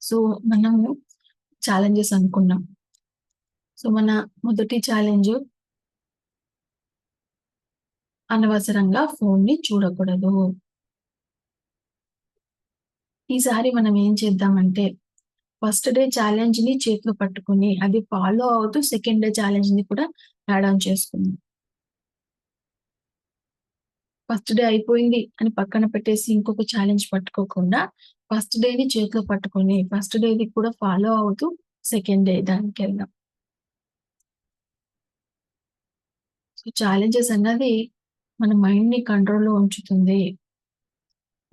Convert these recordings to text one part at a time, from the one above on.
So, మనము challenges అనుకున్నాం. So, మన మొదటి ఛాలెంజు అనవసరంగా ఫోన్‌ని చూడకూడదు. ఈసారి మనం ఏం చేద్దామంటే, ఫస్ట్ డే ఛాలెంజ్‌ని చేతిలో పట్టుకొని, అది ఫాలో అవుతూ సెకండ్ డే ఛాలెంజ్‌ని కూడా యాడ్ ఆన్ చేసుకుందాం. ఫస్ట్ డే అయిపోయింది అని పక్కన పెట్టేసి ఇంకొక ఛాలెంజ్ పట్టుకోకుండా, ఫస్ట్ డేని చేతిలో పట్టుకొని, ఫస్ట్ డేది కూడా ఫాలో అవుతూ సెకండ్ డే దానికెళ్దాం. సో, ఛాలెంజెస్ అన్నది మన మైండ్‌ని కంట్రోల్‌లో ఉంచుతుంది.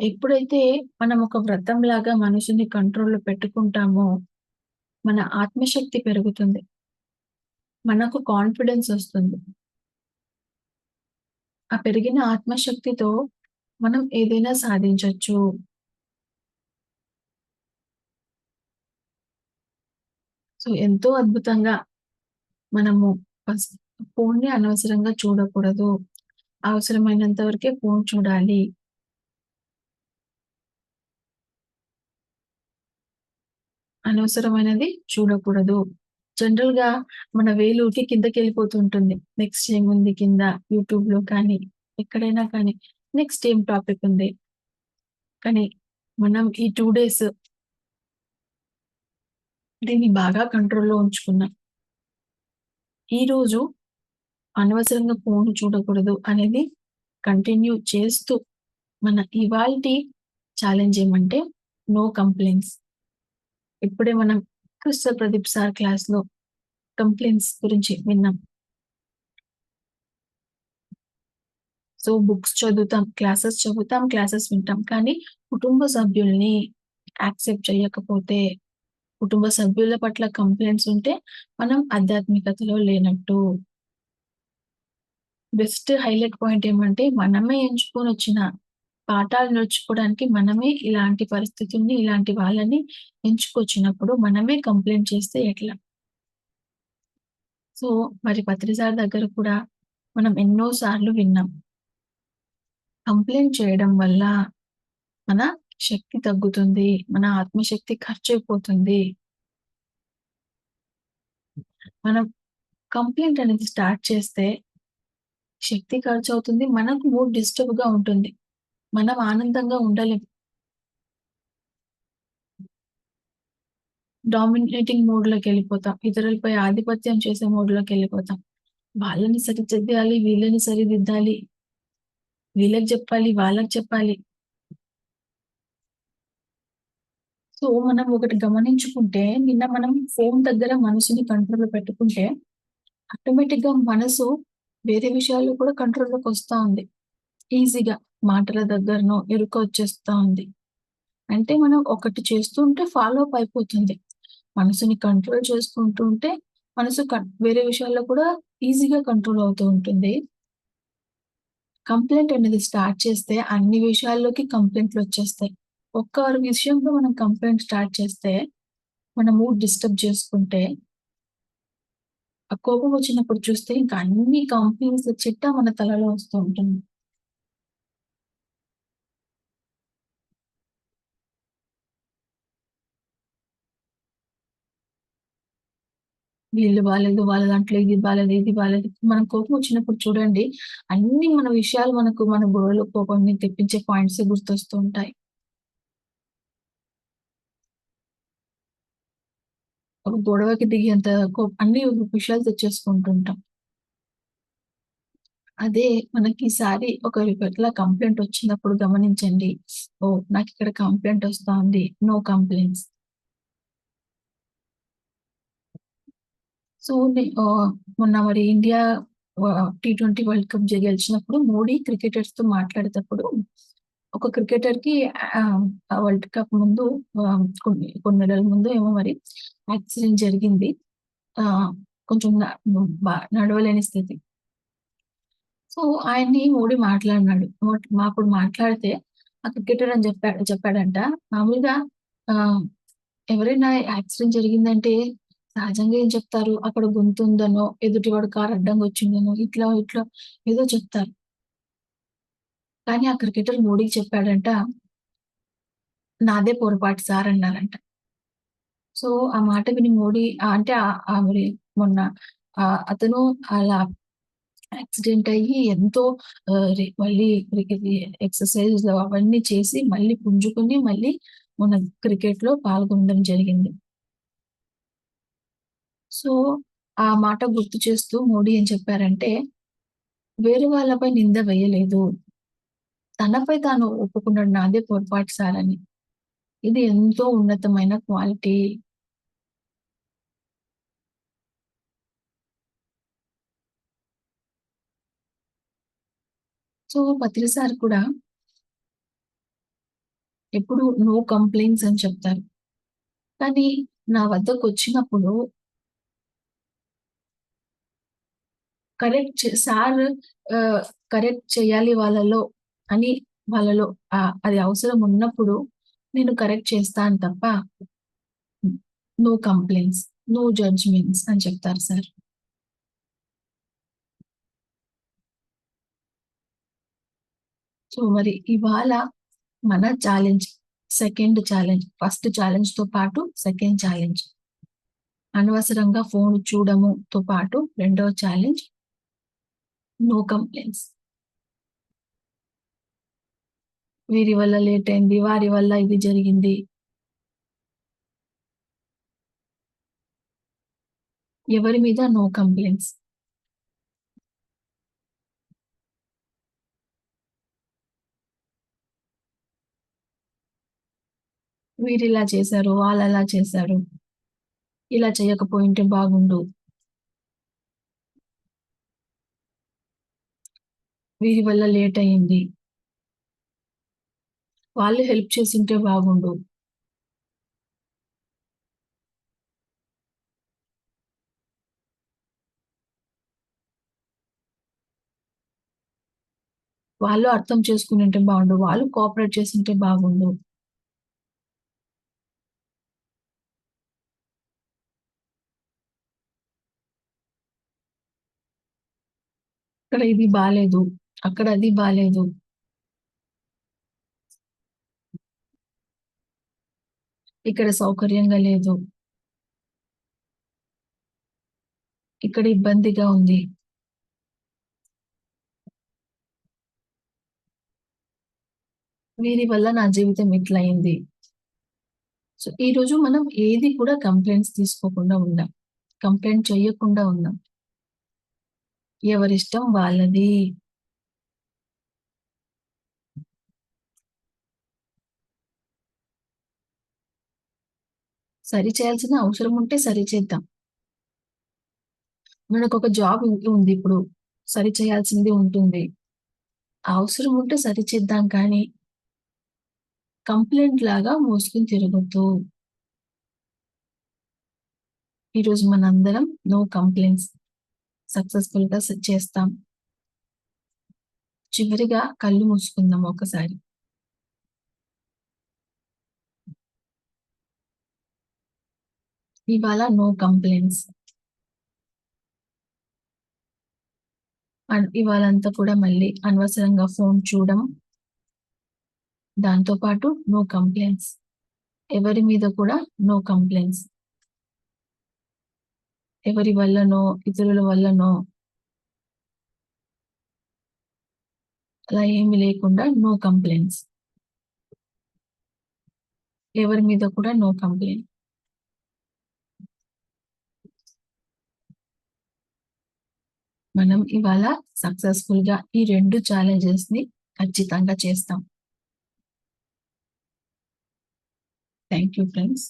ఎప్పుడైతే మనం ఒక వ్రతంలాగా మనసుని కంట్రోల్‌లో పెట్టుకుంటామో, మన ఆత్మశక్తి పెరుగుతుంది. మనకు కాన్ఫిడెన్స్ ఒస్తుంది. ఆ పెరిగిన ఆత్మశక్తితో మనం ఏదైనా సాధించొచ్చు. సో, ఎంతో అద్భుతంగా మనము ఫస్ట్ ఫోన్‌ని అనవసరంగా చూడకూడదు. అవసరమైనంత వరకే ఫోన్ చూడాలి. అనవసరమైనది చూడకూడదు. జనరల్‌గా మన వేలు ఊకే కిందకెళ్ళిపోతూ ఉంటుంది. నెక్స్ట్ ఏముంది కింద యూట్యూబ్‌లో కానీ, ఎక్కడైనా కానీ, నెక్స్ట్ ఏం టాపిక్ ఉంది. కానీ మనం ఈ 2 డేస్ దీన్ని బాగా కంట్రోల్‌లో ఉంచుకున్నాం. ఈరోజు అనవసరంగా ఫోన్ చూడకూడదు అనేది కంటిన్యూ చేస్తూ మన ఇవాల్టి ఛాలెంజ్ ఏమంటే నో కంప్లెయింట్స్. ఇప్పుడే మనం క్రిస్టల్ ప్రదీప్ సార్ క్లాస్‌లో కంప్లెయింట్స్ గురించి విన్నాం. సో, బుక్స్ చదువుతాం, క్లాసెస్ చదువుతాం, క్లాసెస్ వింటాం. కానీ కుటుంబ సభ్యుల్ని యాక్సెప్ట్ చేయకపోతే, కుటుంబ సభ్యుల పట్ల కంప్లెయింట్స్ ఉంటే మనం ఆధ్యాత్మికతలో లేనట్టు. బెస్ట్ హైలైట్ పాయింట్ ఏమంటే మనమే ఎంచుకొనొచ్చిన పాఠాలు నేర్చుకోవడానికి మనమే ఇలాంటి పరిస్థితుల్ని, ఇలాంటి వాళ్ళని ఎంచుకొచ్చినప్పుడు మనమే కంప్లెయింట్ చేస్తే ఎట్లా? సో, మరి పత్రి సార్ దగ్గర కూడా మనం ఎన్నో సార్లు విన్నాం. కంప్లెయింట్ చేయడం వల్ల మన శక్తి తగ్గుతుంది. మన ఆత్మశక్తి ఖర్చయిపోతుంది. మనం కంప్లెయింట్ అనేది స్టార్ట్ చేస్తే శక్తి ఖర్చవుతుంది. మనకు మూడ్ డిస్టర్బ్‌గా ఉంటుంది. మనం ఆనందంగా ఉండలేం. డామినేటింగ్ మోడ్‌లోకెళ్ళిపోతాం. ఇతరులపై ఆధిపత్యం చేసే మోడ్‌లోకెళ్ళిపోతాం. వాళ్ళని సరిదిద్దాలి, వీళ్ళని సరిదిద్దాలి, వీళ్ళకి జెప్పాలి, వాళ్ళకి చెప్పాలి. సో, మనం ఒకటి గమనించుకుంటే నిన్న మనం ఫోను దగ్గర మనసుని కంట్రోల్‌లో పెట్టుకుంటే ఆటోమేటిక్‌గా మనసు వేరే విషయాల్లో కూడా కంట్రోల్‌లోకొస్తా ఉంది. ఈజీగా మాటల దగ్గరనో ఎరుక వచ్చేస్తా ఉంది. అంటే మనం ఒకటి చేస్తూ ఉంటే ఫాలో అప్ అయిపోతుంది. మనసుని కంట్రోల్ చేసుకుంటూ ఉంటే మనసు వేరే విషయాల్లో కూడా ఈజీగా కంట్రోల్ అవుతూ ఉంటుంది. కంప్లెయింట్ అనేది స్టార్ట్ చేస్తే అన్ని విషయాల్లోకి కంప్లెయింట్‌లొచ్చేస్తాయి. ఒక్క విషయంలో మనం కంప్లెయింట్ స్టార్ట్ చేస్తే మన మూడ్ డిస్టర్బ్ చేసుకుంటే, ఆ కోపం వచ్చినప్పుడు చూస్తే ఇంక అన్ని కంప్లెయింట్స్ చిట్టా మన తలలో వస్తూ ఉంటుంది. వీళ్ళు బాలేదు, వాళ్ళ దాంట్లో ఇది బాలేదు, ఇది బాలేదు. మనం కోపం వచ్చినప్పుడు చూడండి, అన్ని మన విషయాలు మన బుర్రలో కోపాన్ని తెప్పించే పాయింట్సే గుర్తొస్తూ ఉంటాయి. ఒక గొడవకి దిగేంత అన్ని విషయాలు తెచ్చేసుకుంటుంటాం. అదే మనకి ఈసారి ఒకరి పట్ల కంప్లెయింట్ వచ్చినప్పుడు గమనించండి. ఓహ్! నాకిక్కడ కంప్లెయింట్ వస్తా ఉంది. No complaints. సో, మొన్న మరి ఇండియా టీ20 వరల్డ్ కప్ గెలిచినప్పుడు మోడీ క్రికెటర్స్‌తో మాట్లాడేటప్పుడు ఒక క్రికెటర్‌కి ఆ వరల్డ్ కప్ ముందు కొన్ని నెలల ముందో ఏమో మరి యాక్సిడెంట్ జరిగింది. ఆహ్, కొంచెం నడవలేని స్థితి. సో, ఆయన్ని మోడీ మాట్లాడినాడు. అప్పుడు మాట్లాడితే ఆ క్రికెటర్ అని చెప్పాడంట. మామూలుగా ఆహ్, ఎవరైనా యాక్సిడెంట్ జరిగిందంటే సహజంగా ఏం చెప్తారు? అక్కడ గుంతుందనో, ఎదుటివాడు కారు అడ్డంగా వచ్చిందనో, ఇట్లా, ఇట్లా ఏదో చెప్తారు. కానీ ఆ క్రికెటర్ మోడీకి చెప్పాడంట, నాదే పొరపాటు సార్ అన్నారంట. సో, ఆ మాట విని మోడీ అంటే మరి మొన్న అతను అలా యాక్సిడెంట్ అయ్యి ఎంతో మళ్ళీ ఇది ఎక్సర్‌సైజ్‌లు అవన్నీ చేసి మళ్ళీ పుంజుకొని మళ్ళీ మన క్రికెట్‌లో పాల్గొనడం జరిగింది. సో, ఆ మాట గుర్తు చేస్తూ మోడీ ఏం చెప్పారంటే, వేరే వాళ్ళపై నింద వేయలేదు. తనపై తాను ఒప్పుకున్నాడు నాదే పొరపాటు సార్ అని. ఇది ఎంతో ఉన్నతమైన క్వాలిటీ. సో, పత్రి సార్ కూడా ఎప్పుడు నో కంప్లెయింట్స్ అని చెప్తారు. కానీ నా వద్దకొచ్చినప్పుడు కరెక్ట్ సార్ ఆహ్, కరెక్ట్ చేయాలి వాళ్ళలో అని వాళ్ళలో అది అవసరం ఉన్నప్పుడు నేను కరెక్ట్ చేస్తాను తప్ప నో కంప్లెయింట్స్, నో జడ్జ్‌మెంట్స్ అని చెప్తారు సార్. సో, మరి ఇవాళ మన ఛాలెంజ్, సెకండ్ ఛాలెంజ్, ఫస్ట్ ఛాలెంజ్‌తో పాటు సెకండ్ ఛాలెంజ్. అనవసరంగా ఫోను చూడముతో పాటు రెండో ఛాలెంజ్ నో కంప్లెయింట్స్. వీరి వల్ల లేట్ అయింది, వారి వల్ల ఇది జరిగింది. ఎవరి మీద నో కంప్లెయింట్స్. వీరిలా చేశారు, వాళ్ళలా చేశారు. ఇలా చేయకపోయుంటే బాగుండు. వీరి వల్ల లేట్ అయింది. వాళ్ళు హెల్ప్ చేసుంటే బాగుండు. వాళ్ళు అర్థం చేసుకునుంటే బాగుండు. వాళ్ళు కోఆపరేట్ చేసుంటే బాగుండు. ఇక్కడ ఇది బాలేదు. అక్కడ అది బాలేదు. ఇక్కడ సౌకర్యంగా లేదు. ఇక్కడ ఇబ్బందిగా ఉంది. వీరి వల్ల నా జీవితం ఇట్లయింది. సో, ఈరోజు మనం ఏది కూడా కంప్లెయింట్స్ తీసుకోకుండా ఉన్నాం. కంప్లెయింట్ చెయ్యకుండా ఉన్నాం. ఎవరిష్టం వాళ్ళది. సరి చేయాల్సిన అవసరం ఉంటే సరిచేద్దాం. మనకొక జాబ్ ఉంది ఇప్పుడు. సరి చేయాల్సింది ఉంటుంది. అవసరం ఉంటే సరిచేద్దాం కానీ, కంప్లెయింట్ లాగా మోసుకొని తిరగొద్దు. ఈరోజు మనందరం నో కంప్లెయింట్స్ సక్సెస్‌ఫుల్‌గా చేస్తాం. చివరిగా కళ్ళు మూసుకుందాం ఒకసారి. ఇవాళ నో కంప్లెయింట్స్. ఇవాళంతా కూడా మళ్ళీ అనవసరంగా ఫోను చూడడం. దాంతో పాటు నో కంప్లెయింట్స్. ఎవరి మీద కూడా నో కంప్లెయింట్స్. ఎవరి వల్లనో, ఇతరుల వల్లనో అలా ఏమి లేకుండా నో కంప్లెయింట్స్. ఎవరి మీద కూడా నో కంప్లెయింట్. మనం ఇవాళ సక్సెస్‌ఫుల్‌గా ఈ 2 ఛాలెంజెస్‌ని ఖచ్చితంగా చేస్తాం. Thank you friends.